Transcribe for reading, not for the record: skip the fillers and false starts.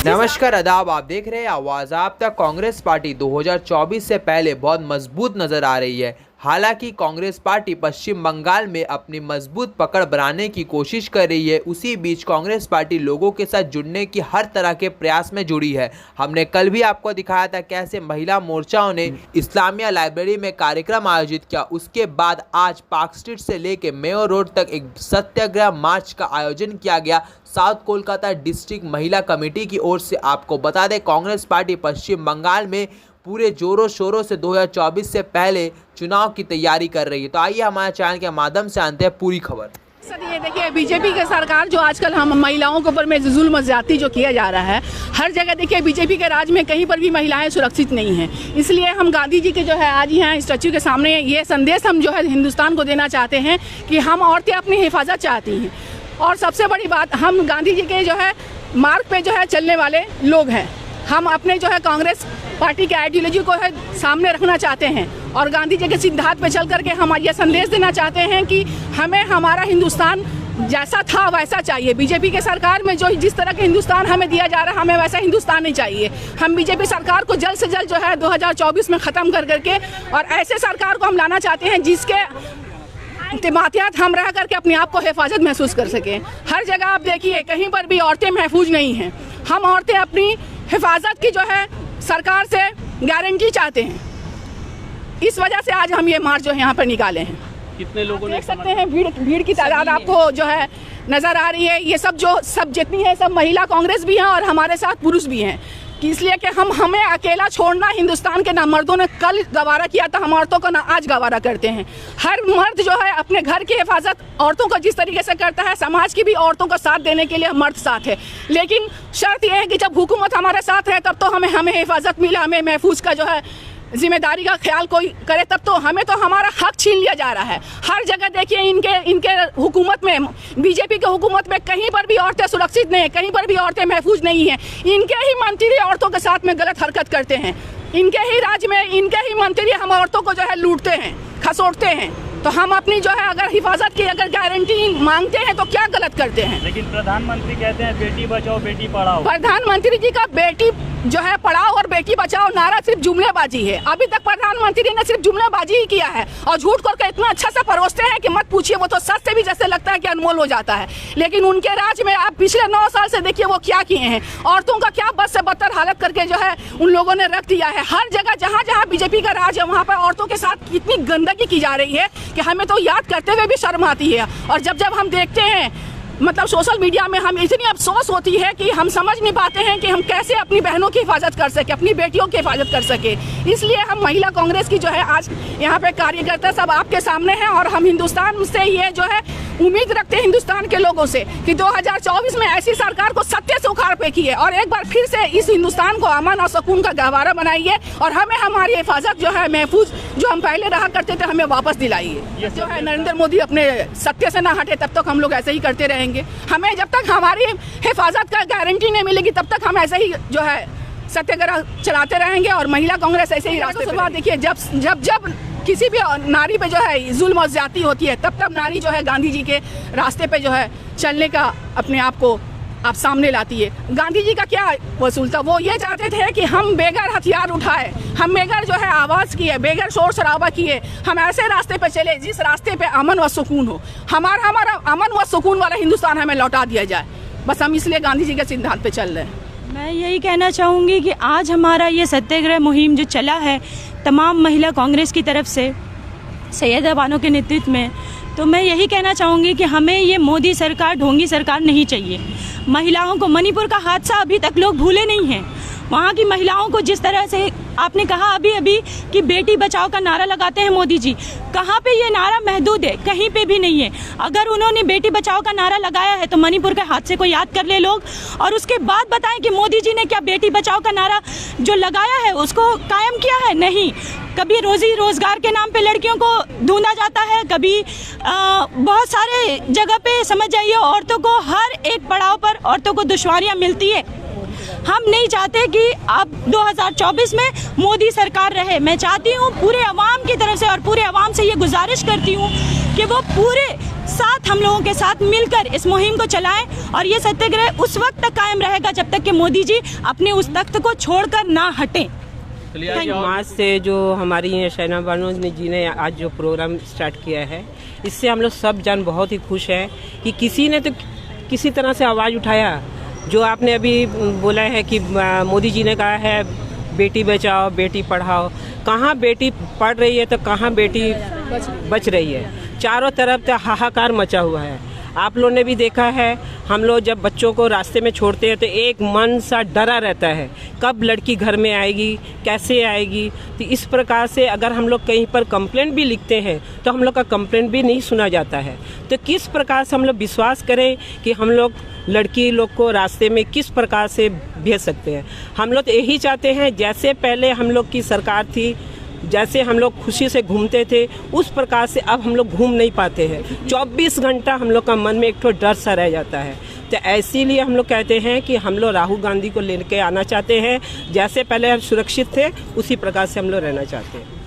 नमस्कार आदाब, आप देख रहे हैं आवाज। आप तक कांग्रेस पार्टी 2024 से पहले बहुत मजबूत नजर आ रही है। हालांकि कांग्रेस पार्टी पश्चिम बंगाल में अपनी मजबूत पकड़ बनाने की कोशिश कर रही है। उसी बीच कांग्रेस पार्टी लोगों के साथ जुड़ने की हर तरह के प्रयास में जुड़ी है। हमने कल भी आपको दिखाया था कैसे महिला मोर्चाओं ने इस्लामिया लाइब्रेरी में कार्यक्रम आयोजित किया। उसके बाद आज पार्क स्ट्रीट से लेकर मेयो रोड तक एक सत्याग्रह मार्च का आयोजन किया गया साउथ कोलकाता डिस्ट्रिक्ट महिला कमेटी की ओर से। आपको बता दें, कांग्रेस पार्टी पश्चिम बंगाल में पूरे जोरों शोरों से 2024 से पहले चुनाव की तैयारी कर रही है। तो आइए हमारे चैनल के माध्यम से आते हैं पूरी खबर। सर ये देखिए, बीजेपी की सरकार जो आजकल हम महिलाओं के ऊपर में जुल्म ज्यादती जो किया जा रहा है, हर जगह देखिए बीजेपी के राज में कहीं पर भी महिलाएं सुरक्षित नहीं हैं। इसलिए हम गांधी जी के जो है आज यहाँ स्टैच्यू के सामने ये संदेश हम जो है हिंदुस्तान को देना चाहते हैं कि हम औरतें अपनी हिफाजत चाहती हैं। और सबसे बड़ी बात, हम गांधी जी के जो है मार्ग पे जो है चलने वाले लोग हैं। हम अपने जो है कांग्रेस पार्टी के आइडियोलॉजी को है सामने रखना चाहते हैं और गांधी जी के सिद्धांत पे चल करके हम ये संदेश देना चाहते हैं कि हमें हमारा हिंदुस्तान जैसा था वैसा चाहिए। बीजेपी के सरकार में जो जिस तरह का हिंदुस्तान हमें दिया जा रहा है, हमें वैसा हिंदुस्तान नहीं चाहिए। हम बीजेपी सरकार को जल्द से जल्द जो है 2024 में ख़त्म कर करके और ऐसे सरकार को हम लाना चाहते हैं जिसके मातहत हम रह करके अपने आप को हिफाजत महसूस कर सकें। हर जगह आप देखिए कहीं पर भी औरतें महफूज नहीं हैं। हम औरतें अपनी हिफाजत की जो है सरकार से गारंटी चाहते हैं। इस वजह से आज हम ये मार्च जो है यहाँ पर निकाले हैं। कितने लोगों ने देख सकते हैं, भीड़ की तादाद आपको जो है नजर आ रही है। ये सब जितनी है सब महिला कांग्रेस भी हैं और हमारे साथ पुरुष भी हैं। इसलिए कि हमें अकेला छोड़ना हिंदुस्तान के ना मर्दों ने कल गवारा किया था, हम औरतों को ना आज गवारा करते हैं। हर मर्द जो है अपने घर की हिफाजत औरतों को जिस तरीके से करता है, समाज की भी औरतों का साथ देने के लिए मर्द साथ है। लेकिन शर्त यह है कि जब हुकूमत हमारे साथ है तब तो हमें हिफाजत मिले, हमें महफूज का जो है जिम्मेदारी का ख्याल कोई करे, तब तो हमें तो हमारा हक छीन लिया जा रहा है। हर जगह देखिए इनके हुकूमत में, बीजेपी के हुकूमत में कहीं पर भी औरतें सुरक्षित नहीं है, कहीं पर भी औरतें महफूज नहीं हैं। इनके ही मंत्री औरतों के साथ में गलत हरकत करते हैं। इनके ही राज्य में इनके ही मंत्री हम औरतों को जो है लूटते हैं, खसोटते हैं। तो हम अपनी जो है अगर हिफाजत की अगर गारंटी मांगते हैं तो क्या गलत करते हैं। लेकिन प्रधानमंत्री कहते हैं बेटी बचाओ बेटी पढ़ाओ। प्रधानमंत्री जी का बेटी जो है पढ़ाओ और बेटी बचाओ नारा सिर्फ जुमलेबाजी है। अभी तक प्रधानमंत्री ने सिर्फ जुमलेबाजी ही किया है और झूठ करके इतना अच्छा से परोसते हैं कि मत पूछिए। वो तो सच से भी जैसे लगता है कि अनमोल हो जाता है। लेकिन उनके राज में आप पिछले 9 साल से देखिए वो क्या किए हैं। औरतों का क्या बद से बदतर हालत करके जो है उन लोगों ने रख दिया है। हर जगह जहाँ जहाँ बीजेपी का राज है वहाँ पर औरतों के साथ कितनी गंदगी की जा रही है कि हमें तो याद करते हुए भी शर्म आती है। और जब हम देखते हैं मतलब सोशल मीडिया में, हम इतनी अफसोस होती है कि हम समझ नहीं पाते हैं कि हम कैसे अपनी बहनों की हिफाजत कर सके, अपनी बेटियों की हिफाजत कर सके। इसलिए हम महिला कांग्रेस की जो है आज यहाँ पे कार्यकर्ता सब आपके सामने हैं और हम हिंदुस्तान से ये जो है उम्मीद रखते हैं हिंदुस्तान के लोगों से कि 2024 में ऐसी सरकार को सत्य से उखाड़ फेंकिए और एक बार फिर से इस हिंदुस्तान को अमन और सुकून का गहवारा बनाइए और हमें हमारी हिफाजत जो है महफूज जो हम पहले रहा करते थे हमें वापस दिलाइए। जो है नरेंद्र मोदी अपने सत्य से ना हटे तब तक हम लोग ऐसे ही करते रहेंगे। हमें जब तक हमारी हिफाजत का गारंटी नहीं मिलेगी तब तक हम ऐसे ही जो है सत्याग्रह चलाते रहेंगे और महिला कांग्रेस ऐसे ही रास्ते पर। देखिए जब किसी भी नारी पे जो है जुल्म और ज्यादती होती है तब नारी जो है गांधी जी के रास्ते पे जो है चलने का अपने आप को आप सामने लाती है। गांधी जी का क्या वसूल था, वो ये चाहते थे कि हम बेगर हथियार उठाए, हम बेगर जो है आवाज़ किए, बेगर शोर शराबा किए, हम ऐसे रास्ते पे चले जिस रास्ते पे अमन व सुकून हो। हमारा अमन व सुकून वाला हिंदुस्तान हमें लौटा दिया जाए। बस हम इसलिए गांधी जी के सिद्धांत पे चल रहे हैं। मैं यही कहना चाहूँगी कि आज हमारा ये सत्याग्रह मुहिम जो चला है तमाम महिला कांग्रेस की तरफ से सैयदा बानो के नेतृत्व में, तो मैं यही कहना चाहूँगी कि हमें ये मोदी सरकार, ढोंगी सरकार नहीं चाहिए। महिलाओं को मणिपुर का हादसा अभी तक लोग भूले नहीं हैं। वहाँ की महिलाओं को जिस तरह से आपने कहा अभी अभी कि बेटी बचाओ का नारा लगाते हैं मोदी जी, कहाँ पे ये नारा महदूद है? कहीं पे भी नहीं है। अगर उन्होंने बेटी बचाओ का नारा लगाया है तो मणिपुर के हादसे को याद कर ले लोग, और उसके बाद बताएं कि मोदी जी ने क्या बेटी बचाओ का नारा जो लगाया है उसको कायम किया है? नहीं। कभी रोजी रोजगार के नाम पे लड़कियों को ढूंढा जाता है, कभी बहुत सारे जगह पे समझ जाइए औरतों को हर एक पड़ाव पर औरतों को दुश्वारियां मिलती है। हम नहीं चाहते कि अब 2024 में मोदी सरकार रहे। मैं चाहती हूँ पूरे अवाम की तरफ से, और पूरे अवाम से ये गुजारिश करती हूँ कि वो पूरे साथ हम लोगों के साथ मिलकर इस मुहिम को चलाएं, और ये सत्याग्रह उस वक्त तक कायम रहेगा जब तक कि मोदी जी अपने उस तख्त को छोड़कर ना हटें। आज से जो हमारी शैना बानो जी ने आज जो प्रोग्राम स्टार्ट किया है, इससे हम लोग सब जन बहुत ही खुश हैं कि किसी ने तो किसी तरह से आवाज़ उठाया। जो आपने अभी बोला है कि मोदी जी ने कहा है बेटी बचाओ बेटी पढ़ाओ, कहाँ बेटी पढ़ रही है तो कहाँ बेटी बच रही है। चारों तरफ तो हाहाकार मचा हुआ है। आप लोगों ने भी देखा है, हम लोग जब बच्चों को रास्ते में छोड़ते हैं तो एक मन सा डरा रहता है, कब लड़की घर में आएगी, कैसे आएगी। तो इस प्रकार से अगर हम लोग कहीं पर कंप्लेंट भी लिखते हैं तो हम लोग का कंप्लेंट भी नहीं सुना जाता है। तो किस प्रकार से हम लोग विश्वास करें कि हम लोग लड़की लोग को रास्ते में किस प्रकार से भेज सकते हैं। हम लोग तो यही चाहते हैं, जैसे पहले हम लोग की सरकार थी, जैसे हम लोग खुशी से घूमते थे, उस प्रकार से अब हम लोग घूम नहीं पाते हैं। 24 घंटा हम लोग का मन में एक तो डर सा रह जाता है। तो इसीलिए हम लोग कहते हैं कि हम लोग राहुल गांधी को लेके आना चाहते हैं। जैसे पहले हम सुरक्षित थे उसी प्रकार से हम लोग रहना चाहते हैं।